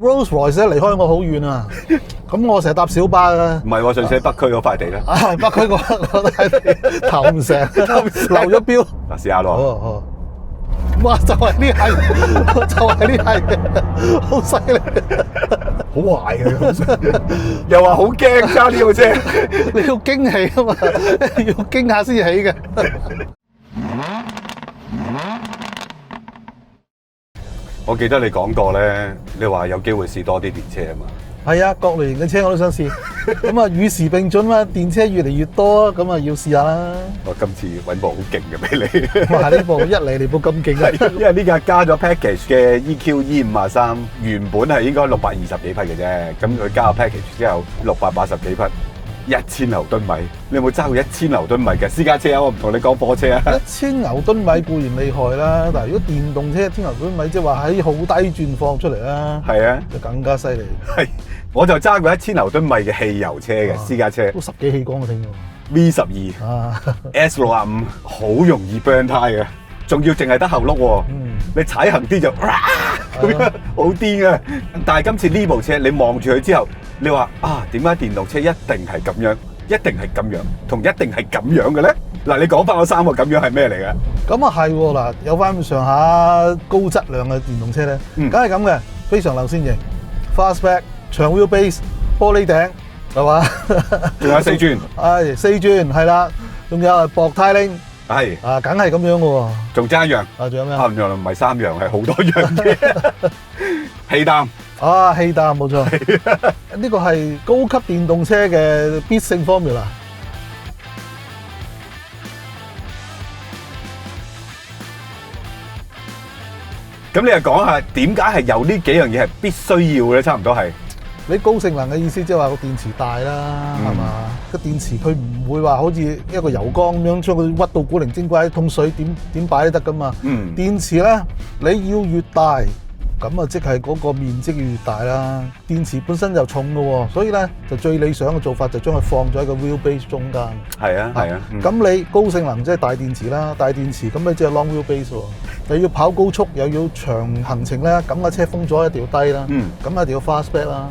Rolls Royce 離開我好遠啊，咁我成日搭小巴啊。唔係喎，上次喺北區嗰塊地咧。北區嗰塊地投唔成，流咗標。嗱，試下咯。哦，哇！就係呢係，就係呢係，好犀利，好壞嘅，又話好驚揸呢部車。你要驚喜啊嘛，要驚下先起嘅。我記得你講過咧，你話有機會試多啲電車啊嘛。係啊，各類型嘅車我都想試。咁啊，與時並進嘛，電車越嚟越多，咁啊要試下啦。我今次揾部好勁嘅俾你。哇！呢部一嚟部咁勁啊！因為呢架加咗 package 嘅 EQE53，原本係應該620幾匹嘅啫，咁佢加咗 package 之後680幾匹。1000牛噸米，你有冇揸過1000牛噸米嘅私家車啊？我唔同你講貨車啊。1000牛噸米固然厲害啦，但係如果電動車1000牛噸米，即係話喺好低轉放出嚟啦，係啊，就更加犀利。係，我就揸過1000牛噸米嘅汽油車嘅私家車，都10幾氣缸我聽過。V12 啊 S65好容易 burn 胎嘅，仲要淨係得後轆喎。你踩行啲就咁樣好癲啊！但係今次呢部車，你望住佢之後，你話啊，點解電動車一定係咁樣，一定係咁樣，同一定係咁樣嘅咧？嗱，你講翻嗰3個咁樣係咩嚟嘅？咁啊係喎，嗱，有翻咁上下高質量嘅電動車咧，梗係咁嘅，非常流線型 ，fastback， 長 wheelbase， 玻璃頂，係嘛？仲有4轉，係4轉，係啦，仲有薄呔鈴。係啊，梗係咁樣嘅喎。仲爭一樣。啊，仲有咩？啊，原來唔係3樣，係好多樣嘅。氣膽。啊，氣膽冇錯。呢個係高級電動車嘅必勝 formula。咁你又講下點解係有呢幾樣嘢係必須要嘅咧？差唔多係。你高性能嘅意思即係話個電池大啦，係嘛？個電池佢唔會話好似一個油缸咁樣將佢屈到古靈精怪，通水點擺都得噶嘛。電池咧，你要越大，咁啊即係嗰個面積要越大啦。電池本身就重嘅喎，所以咧就最理想嘅做法就將佢放咗喺個 wheelbase 中間。係啊，係啊。咁你高性能即係大電池啦，大電池咁你即係 long wheelbase 喎。又要跑高速，又要長行程咧，咁個車風阻一定要低啦。咁一定要 fastback 啦。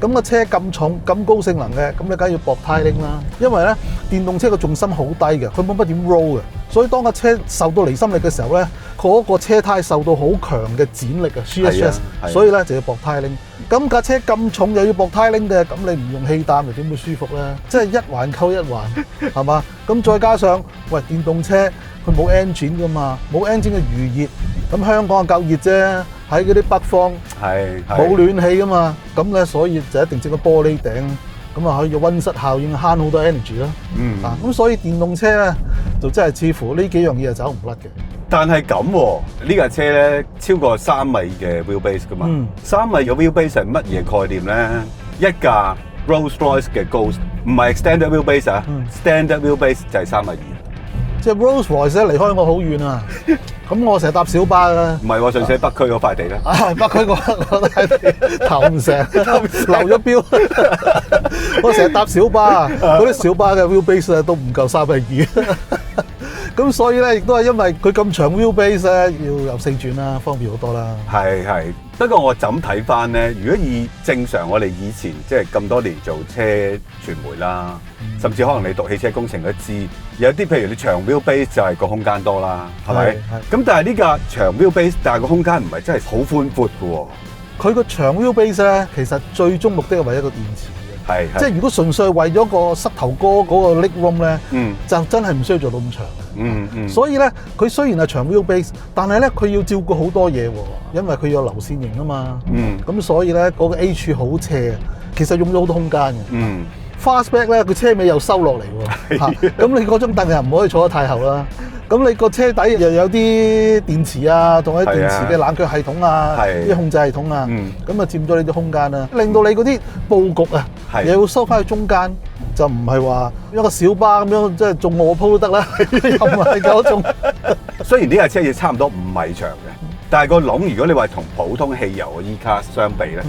咁個車咁重、咁高性能嘅，咁你梗係要薄呔鈴啦。因為咧，電動車個重心好低嘅，佢冇乜點 roll 嘅，所以當個車受到離心力嘅時候咧，嗰個車胎受到好強嘅剪力啊 shear stress，所以咧就要薄呔鈴。咁架車咁重又要薄呔鈴嘅，咁你唔用氣膽又點會舒服咧？即係一環扣一環，係嘛？咁再加上喂電動車。佢冇 engine 噶嘛，冇 engine 嘅餘熱，咁香港夠熱啫，喺嗰啲北方冇暖氣噶嘛，咁咧所以就一定整個玻璃頂，咁啊可以溫室效應慳好多 energy 啦。咁所以電動車咧就真係似乎呢幾樣嘢係走唔甩嘅。但係咁喎，呢架車咧超過3米嘅 wheelbase 噶嘛，3米嘅 wheelbase 係乜嘢概念咧？一架 Rolls Royce 嘅 Ghost 唔係 extended wheelbase 啊，standard wheelbase 就係3米2。即係 Rolls Royce 離開我好遠啊！咁我成日搭小巴啦。唔係喎，上次喺北區嗰塊地咧。北區嗰塊地投唔成，流咗標。我成日搭小巴，嗰啲小巴嘅 wheelbase 咧都唔夠3米2。咁所以咧，亦都係因為佢咁長 wheelbase 咧，要有4轉啦，方便好多啦。係。不過我就咁睇翻咧，如果以正常我哋以前即係咁多年做車傳媒啦，甚至可能你讀汽車工程都知，有啲譬如你長 wheelbase 就係個空間多啦，係咪？咁但係呢架長 wheelbase，但係個空間唔係真係好寬闊嘅喎。佢個長 wheelbase 咧，其實最終目的係為一個電池。即係如果純粹為咗個膝頭哥嗰個 leg room 咧，就真係唔需要做到咁長。所以咧，佢雖然係長 wheelbase，但係咧佢要照顧好多嘢喎，因為佢有流線型啊嘛。咁所以咧嗰個 A 柱好斜，其實用咗好多空間嘅。fastback 咧，佢車尾又收落嚟喎。咁你嗰張凳又唔可以坐得太後啦。咁你個車底又有啲電池啊，同埋電池嘅冷卻系統啊，啲控制系統啊，咁啊佔咗你啲空間啦，令到你嗰啲佈局啊，又要收翻去中間，就唔係話一個小巴咁樣，即係做卧鋪都得啦，又唔係嗰種。雖然呢架車亦差唔多5米長嘅，但係個籠如果你話同普通汽油嘅 E-Class 相比咧，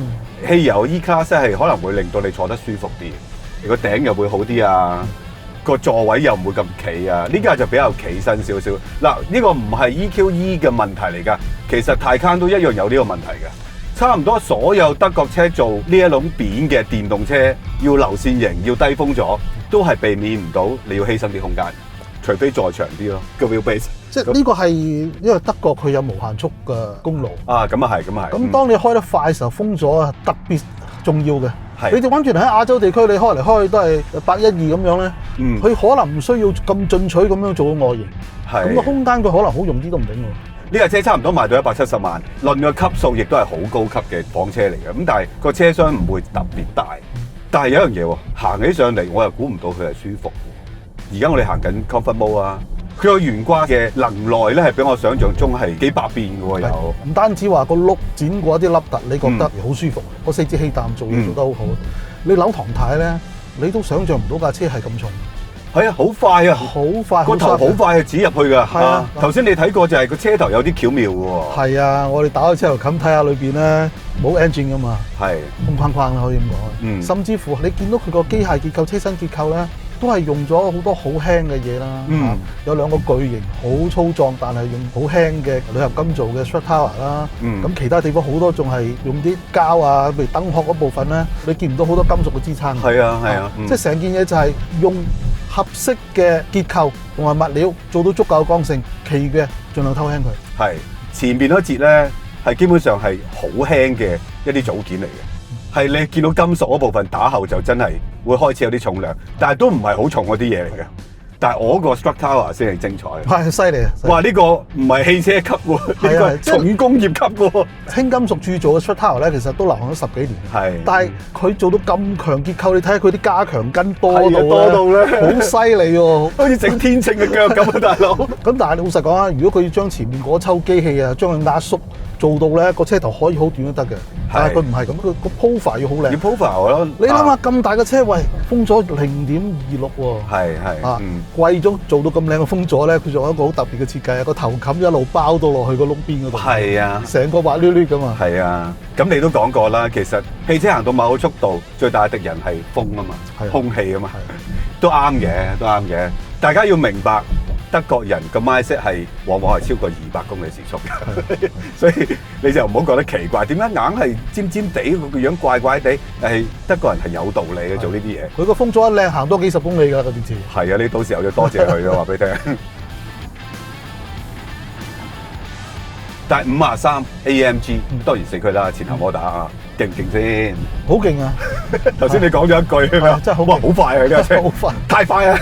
汽油 E-Class 係可能會令到你坐得舒服啲，個頂又會好啲啊。個座位又唔會咁企啊！呢架就比較企身少少。嗱，呢個唔係 EQE 嘅問題嚟㗎，其實Taycan都一樣有呢個問題嘅。差唔多所有德國車做呢一種扁嘅電動車，要流線型，要低風阻，都係避免唔到你要犧牲啲空間，除非再長啲咯個 wheelbase。即係呢個係因為德國佢有無限速嘅公路啊，咁啊係，咁啊係。咁當你開得快嘅時候，風阻啊特別重要嘅。係。你哋揾住喺亞洲地區，你開嚟開去都係112咁樣咧，佢可能唔需要咁進取咁樣做個外形，咁個空間佢可能好用啲都唔定喎。呢架車差唔多賣到170萬，論個級數亦都係好高級嘅房車嚟嘅。咁但係個車廂唔會特別大，但係有一樣嘢喎，行起上嚟我又估唔到佢係舒服。而家我哋行緊 Comfort Mode 啊，佢個懸掛嘅能耐咧係比我想象中係幾百變嘅喎，有唔單止話個轆剪過一啲凹凸，你覺得好舒服，個4節氣膽做嘢做得好好。你扭唐太咧，你都想象唔到架車係咁重。係啊，好快啊，好快，個頭好快係指入去㗎。係啊，頭先你睇過就係個車頭有啲巧妙嘅喎。係啊，我哋打開車頭冚睇下裏邊咧冇 engine 㗎嘛，係空框框啦可以咁講。甚至乎你見到佢個機械結構、車身結構咧，都係用咗好多好輕嘅嘢啦。有兩個巨型好粗壯，但係用好輕嘅鋁合金做嘅 strut tower 啦。咁其他地方好多仲係用啲膠啊，譬如燈殼嗰部分咧，你見唔到好多金屬嘅支撐。係啊係啊，即係成件嘢就係用合適嘅結構同埋物料做到足夠嘅剛性，其餘嘅盡量偷輕佢。係前邊嗰節咧係基本上係好輕嘅一啲組件嚟嘅，係你見到金屬嗰部分打後就真係會開始有啲重量，但係都唔係好重嗰啲嘢嚟嘅。但係我個 strut tower 先係精彩，係犀利啊！哇！呢個唔係汽車級喎，呢個係重工業級喎。輕金屬鑄造嘅 strut tower 咧，其實都流行咗10幾年。係，但係佢做到咁強結構，你睇下佢啲加強筋多到咧，好犀利喎，好似整天秤嘅腳咁啊，大佬。咁但係你老實講啊，如果佢要將前面嗰抽機器啊，將佢壓縮做到咧個車頭可以好短都得嘅，但係佢唔係咁，佢個 profile 要好靚。要 profile 咯。你諗下咁大嘅車位，風阻0.26喎。係啊。貴咗做到咁靚嘅風阻咧，佢仲有一個好特別嘅設計啊！個頭冚一路包到落去個轆邊嗰度。係啊，成個滑溜溜咁啊！係啊，咁你都講過啦，其實汽車行到某個速度，最大嘅敵人係風啊嘛，空氣啊嘛，都啱嘅，都啱嘅。大家要明白，德國人個 mindset 係往往係超過200公里時速嘅，所以你就唔好覺得奇怪，點解硬係尖尖地個樣怪怪地？係德國人係有道理嘅做呢啲嘢。佢個風阻一靚，行多幾十公里㗎個電池。係啊，你到時候要多謝佢嘅話俾你聽。但係53 AMG 當然死佢啦，前後摩打啊，勁唔勁先？好勁啊！頭先你講咗一句，真係好哇，好快啊！呢架車好快，太快啊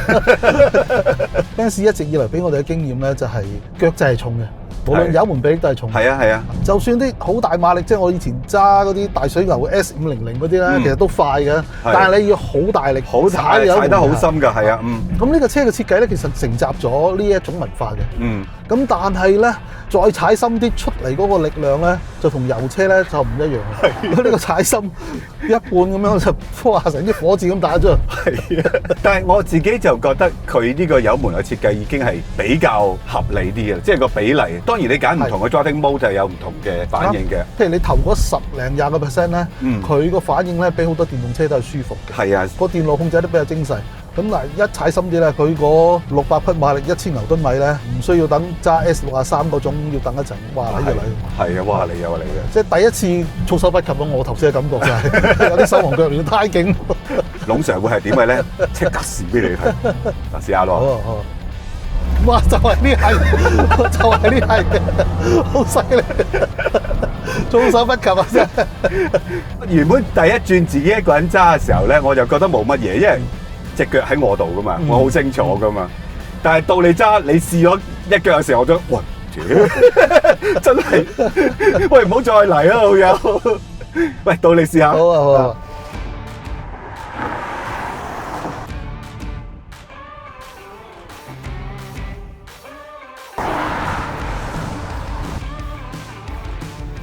！Benz 一直以來俾我哋嘅經驗咧，就係腳掣係重嘅。無論油門比例都係重。係啊係啊，就算啲好大馬力，即係我以前揸嗰啲大水牛 S500嗰啲咧，其實都快嘅。但係你要好大力，好踩得好深㗎，係啊，咁呢個車嘅設計咧，其實承襲咗呢一種文化嘅。咁但係咧，再踩深啲出嚟嗰個力量咧，就同油車咧就唔一樣。呢個踩深一半咁樣就哇成啲火箭咁打出嚟。係啊，但係我自己就覺得佢呢個油門嘅設計已經係比較合理啲嘅，即係個比例。當然你揀唔同嘅 driving mode 就係有唔同嘅反應嘅。譬如你頭嗰10零20%咧，佢個反應咧比好多電動車都係舒服嘅。係啊，個電路控制得比較精細。咁嗱，一踩深啲咧，佢嗰600匹馬力1000牛頓米咧，唔需要等揸 S63嗰種要等一陣，哇嚟就嚟。係啊，哇嚟又嚟嘅。即係第一次措手不及咯，我頭先嘅感覺就係有啲手忙腳亂，太勁。龍 Sir 會係點嘅咧？即刻試俾你睇，嗱試下咯。好。哇！就係呢係，就係呢係，好犀利，措手不及啊！真係。原本第一轉自己一個人揸嘅時候咧，我就覺得冇乜嘢，因為隻腳喺我度噶嘛，我好清楚噶嘛。但係到你揸，你試咗一腳嘅時候，我都哇，真係，喂唔好再嚟啊，老友！喂，到你試下。好啊，好啊。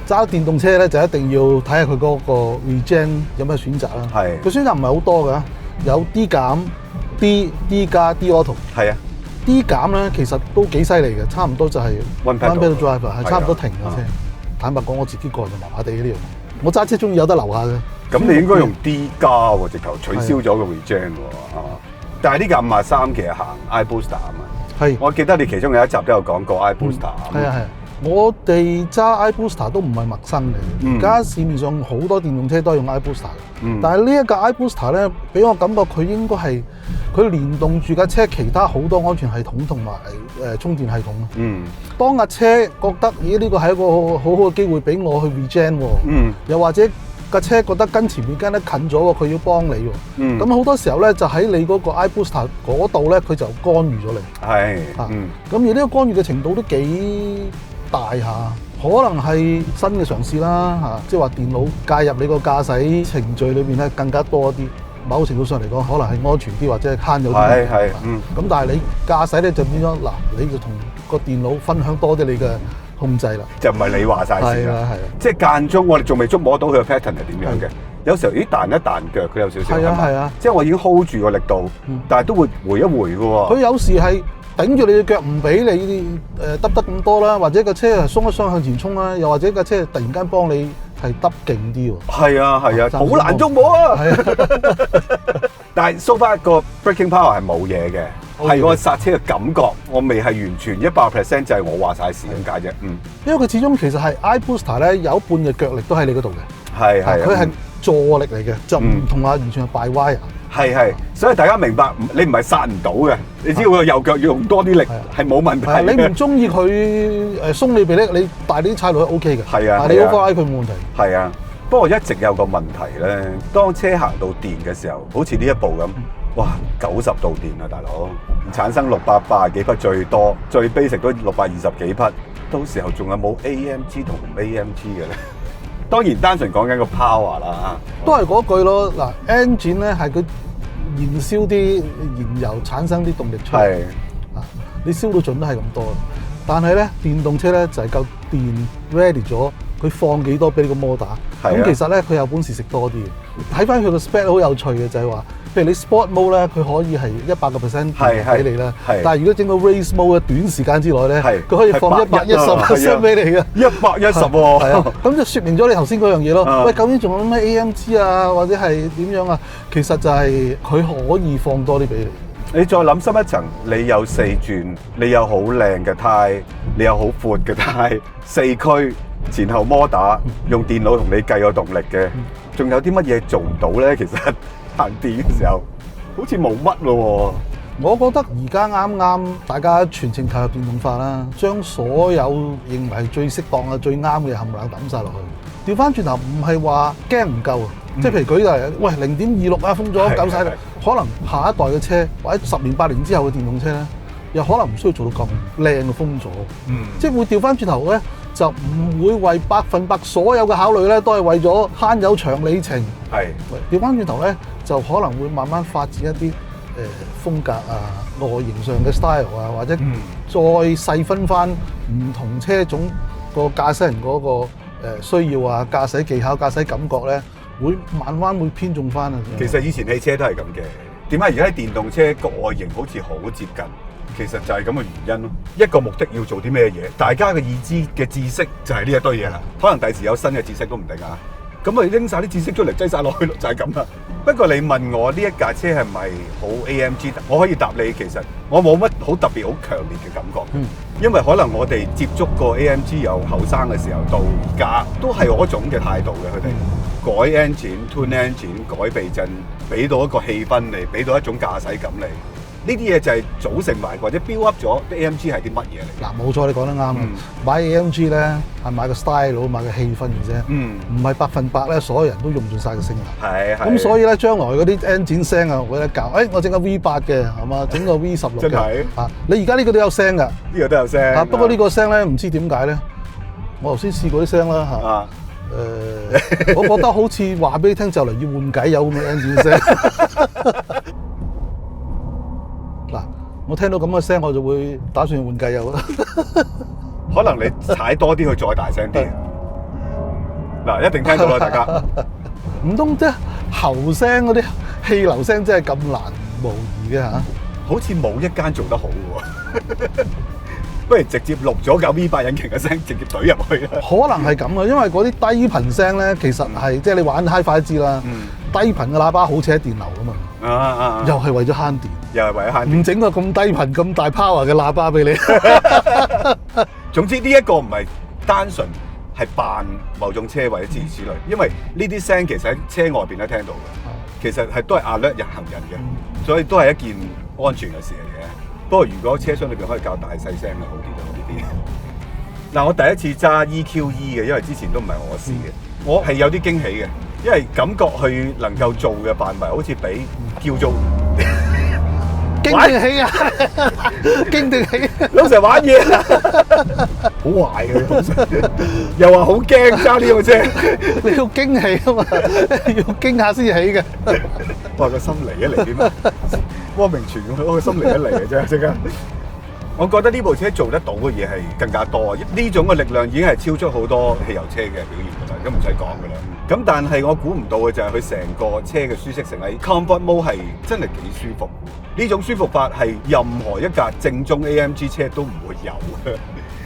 揸電動車咧就一定要睇下佢嗰個 regen 有咩選擇啦。係，佢選擇唔係好多㗎，有 D 減、D 加、D Auto。係啊 ，D 減咧其實都幾犀利嘅，差唔多就係 One Pedal Driver， 係差唔多停嘅車。坦白講，我自己個人就麻麻地呢樣。我揸車中意有得留下嘅。咁你應該用 D 加喎，直頭取消咗個 regen 喎。但係呢架53其實行 iBooster 啊嘛。係，我記得你其中有一集都有講過 iBooster。係啊係。我哋揸 iBooster 都唔係陌生嘅，而家市面上好多電動車都係用 iBooster 嘅，但係呢一架 iBooster 咧，俾我感覺佢應該係佢連動住架車其他好多安全系統同埋充電系統。當架車覺得咦呢個係一個好好嘅機會俾我去 regen 又或者架車覺得跟前面跟得近咗喎，佢要幫你喎。咁好多時候咧，就喺你嗰個 iBooster 嗰度咧，佢就干預咗你。係。咁而呢個干預嘅程度都幾大下，可能係新嘅嘗試啦即係話電腦介入你個駕駛程序裏邊咧更加多啲。某程度上嚟講，可能係安全啲或者係慳咗啲。咁但係你駕駛咧就變咗嗱，你就同個電腦分享多啲你嘅控制啦。就唔係你話晒事啦。係啊。即係間中我哋仲未捉摸到佢嘅 pattern 係點樣嘅。有時候咦彈一彈腳，佢有少少。係啊。即係我已經 hold 住個力度，但係都會回一回嘅喎。佢有時係頂住你嘅腳，唔俾你揼得咁多啦，或者個車係鬆一鬆向前衝啦，又或者架車突然間幫你係揼勁啲喎。係啊，好難捉摸啊！但係 so far 個 braking power 係冇嘢嘅，係個剎車嘅感覺，我未係完全100%就係我話晒事咁解啫。因為佢始終其實係 iBooster 咧，有一半嘅腳力都喺你嗰度嘅。係。佢係助力嚟嘅，就唔同話完全係 by wire。係，所以大家明白，你唔係剎唔到嘅，你只要個右腳要用多啲力，係冇問題。你唔中意佢鬆你鼻咧，你大啲踩落去 OK 嘅。係啊，你 override 佢冇問題。係啊，不過一直有個問題咧，當車行到電嘅時候，好似呢一部咁，哇90度電啊，大佬，產生680幾匹最多，最 basic 都620幾匹，到時候仲有冇 AMG 同 AMT 嘅咧？當然單純講緊個 power 啦，都係嗰句咯。嗱 engine 咧係佢燃燒啲燃油產生啲動力出嚟，你燒到盡都係咁多。但係咧電動車咧就係夠電 ready 咗，佢放幾多俾你個摩打。咁其實咧佢有本事食多啲嘅。睇翻佢個 spec 好有趣嘅就係話，譬如你 sport mode 咧，佢可以係100%俾你啦。但係如果整個 race mode 嘅短時間之內咧，佢可以放110%俾你嘅。110喎，咁就説明咗你頭先嗰樣嘢咯。喂，究竟仲有咩 AMG 啊，或者係點樣啊？其實就係佢可以放多啲俾你。你再諗深一層，你有4轉，你有好靚嘅胎，你有好闊嘅胎，4驅前後摩打，用電腦同你計個動力嘅，仲有啲乜嘢做唔到咧？其實行電嘅時候好似冇乜咯。我覺得而家啱啱大家全程投入電動化啦，將所有認為最適當嘅、最啱嘅冚唪唥抌晒落去。調翻轉頭唔係話驚唔夠，即係譬如舉例，喂0.26啊封咗夠晒啦，可能下一代嘅車或者10年8年之後嘅電動車咧，又可能唔需要做到咁靚嘅封咗。即係會調翻轉頭咧，就唔會為100%所有嘅考慮咧，都係為咗慳油長里程。調翻轉頭咧，就可能會慢慢發展一啲風格啊、外形上嘅 style 啊，或者再細分翻唔同車種個駕駛人嗰個需要啊、駕駛技巧、駕駛感覺咧，會慢慢會偏重翻啊。其實以前汽車都係咁嘅，點解而家啲電動車個外形好似好接近？其實就係咁嘅原因咯。一個目的要做啲咩嘢，大家嘅意知嘅知識就係呢一堆嘢啦。可能第時有新嘅知識都唔定啊。咁咪拎晒啲知識出嚟擠晒落去咯，就係咁啦。不過你問我呢一架車係咪好 AMG？ 我可以答你，其實我冇乜好特別、好強烈嘅感覺。因為可能我哋接觸過 AMG 由後生嘅時候到而家，都係嗰種嘅態度嘅。佢哋改 engine、tune engine、改避震，俾到一個氣氛嚟，俾到一種駕駛感嚟。呢啲嘢就係組成埋或者 build up 咗 AMG 係啲乜嘢嚟？嗱，冇錯，你講得啱。買 AMG 咧係買個 style， 買個氣氛嘅啫。唔係100%咧，所有人都用盡晒個聲能。咁所以咧，將來嗰啲 engine 聲啊，會得教。我整個 V8 嘅係嘛，整個 V16 嘅。真係你而家呢個都有聲㗎。呢個都有聲。不過呢個聲咧，唔知點解咧，我頭先試過啲聲啦我覺得好似話俾你聽，就嚟要換偈油咁嘅 engine 聲。嗱，我聽到咁嘅聲，我就會打算換機油啦。可能你踩多啲，佢再大聲啲。嗱，一定聽到啦，大家。唔通即係喉聲嗰啲氣流聲真係咁難模擬嘅嚇？好似冇一間做得好喎。不如直接錄咗架 V8 引擎嘅聲，直接懟入去啦。可能係咁啊，因為嗰啲低頻聲咧，其實係即係你玩 HiFi 都知啦。低頻嘅喇叭好似喺電流㗎嘛。又係為咗慳電。又係為咗慳電。唔整個咁低頻、咁大 power 嘅喇叭俾你。總之呢一個唔係單純係扮某種車或者諸如此類，因為呢啲聲其實喺車外邊都聽到嘅，其實係都係 alert 行人嘅，所以都係一件安全嘅事嚟嘅。不過如果車廂裏邊可以較大細聲就好啲咯，呢啲。嗱，我第一次揸 EQE 嘅，因為之前都唔係我試嘅，我係有啲驚喜嘅，因為感覺佢能夠做嘅範圍好似比叫做驚定起啊！驚定起，老成玩嘢啊！好壞嘅老成，又話好驚揸呢個車，你要驚喜啊嘛，要驚下先起嘅。哇！個心嚟一嚟點啊？汪明荃咁，我個心嚟一嚟嘅啫，即刻。我覺得呢部車做得到嘅嘢係更加多啊！呢種嘅力量已經係超出好多汽油車嘅表現㗎啦，咁唔使講㗎啦。咁但係我估唔到嘅就係佢成個車嘅舒適性喺 Comfort Mode 係真係幾舒服。呢種舒服法係任何一架正宗 AMG 車都唔會有嘅。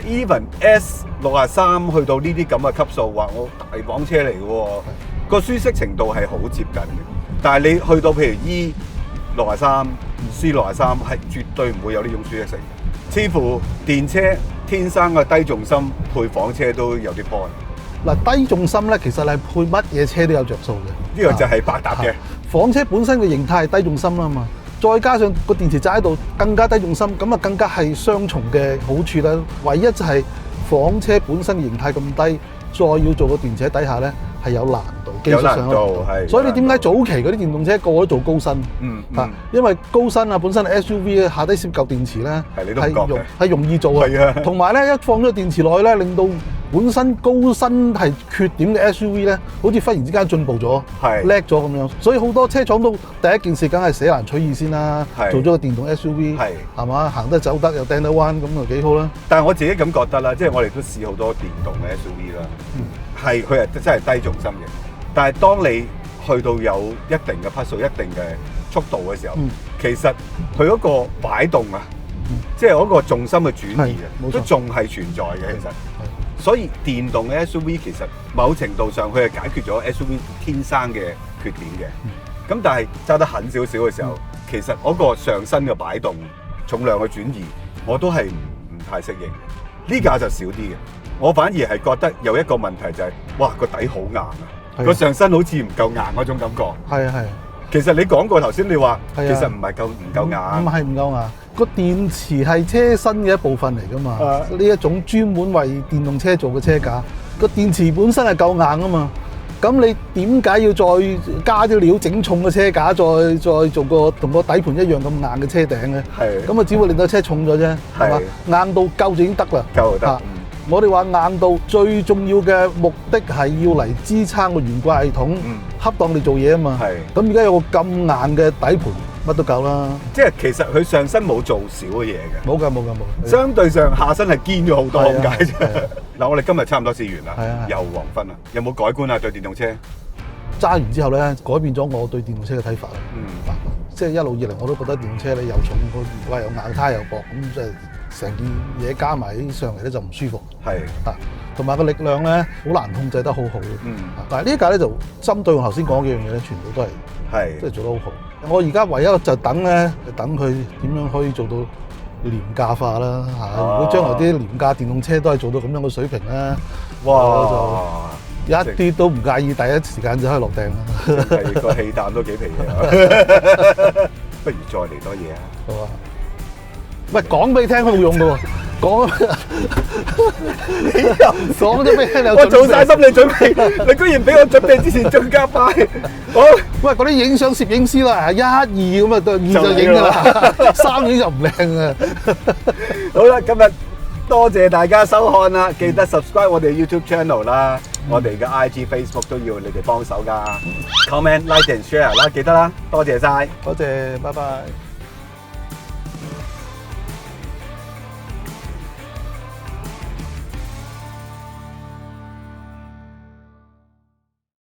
Even S63去到呢啲咁嘅級數，話我大房車嚟嘅喎，個舒適程度係好接近嘅。但係你去到譬如 E63、C63係絕對唔會有呢種舒適性。似乎電車天生嘅低重心配房車都有啲 point。嗱，低重心咧，其實係配乜嘢車都有着數嘅。呢個就係百搭嘅。房車本身嘅形態係低重心啦嘛，再加上個電池揸喺度更加低重心，咁啊更加係雙重嘅好處啦。唯一就係房車本身嘅形態咁低，再要做個電池喺底下咧係有難度，技術上有難度。所以你點解早期嗰啲電動車個個都做高身？因為高身啊，本身 SUV 咧下低攝嚿電池咧係容易做啊。同埋咧一放咗電池落去咧，令到本身高身係缺點嘅 SUV 咧，好似忽然之間進步咗，叻咗咁樣。所以好多車廠都第一件事梗係捨難取易先啦，做咗個電動 SUV，係嘛，行得走得又掟得彎，咁就幾好啦。但係我自己咁覺得啦，即係我哋都試好多電動嘅 SUV 啦，係佢係真係低重心嘅。但係當你去到有一定嘅匹數、一定嘅速度嘅時候，其實佢嗰個擺動啊，即係嗰個重心嘅轉移啊，都仲係存在嘅。其實，所以電動嘅 SUV 其實某程度上佢係解決咗 SUV 天生嘅缺點嘅。咁但係揸得狠少少嘅時候，其實嗰個上身嘅擺動、重量嘅轉移，我都係唔太適應。呢架就少啲嘅，我反而係覺得有一個問題就係，哇個底好硬啊！個上身好似唔夠硬嗰種感覺。係啊係。其實你講過頭先，你話其實唔係唔夠硬。唔係唔夠硬，個電池係車身嘅一部分嚟㗎嘛。呢一種專門為電動車做嘅車架，個電池本身係夠硬啊嘛。咁你點解要再加啲料整重嘅車架，再做個同個底盤一樣咁硬嘅車頂咧？係。咁啊，只會令到車重咗啫，係嘛？硬到夠就已經得啦。夠就得。我哋話硬度最重要嘅目的係要嚟支撐個懸掛系統，恰當地做嘢啊嘛。係。咁而家有個咁硬嘅底盤，乜都夠啦。即係其實佢上身冇做少嘅嘢嘅。冇㗎冇㗎冇。相對上下身係堅咗好多咁解啫。嗱，我哋今日差唔多試完啦，又黃昏啦。有冇改觀啊？對電動車？揸完之後咧，改變咗我對電動車嘅睇法啦。即係一路以嚟我都覺得電動車咧又重個懸掛又硬，胎又薄，咁即係。成件嘢加埋上嚟咧就唔舒服，係啊，同埋個力量咧好難控制得好好嘅。但係呢一架咧就針對我頭先講嘅樣嘢咧，全部都係即係做得好好。我而家唯一就等咧，等佢點樣可以做到廉價化啦嚇。如果將來啲廉價電動車都係做到咁樣嘅水平咧，哇！就一啲都唔介意第一時間就可以落訂啦。係個氣彈都幾皮嘅，不如再嚟多嘢啊！好啊。喂，講俾你聽冇用嘅喎，你又講咗俾你聽，我做晒心理準備，你居然俾我準備之前更加快。好，喂，嗰啲影相攝影師啦，一二咁啊，二就影㗎啦，三影就唔靚啊。好啦，今日多謝大家收看啦，記得 subscribe 我哋 YouTube channel 啦，我哋嘅 IG、Facebook 都要你哋幫手㗎。Comment、Like and Share 啦，記得啦，多謝晒，多謝，拜拜。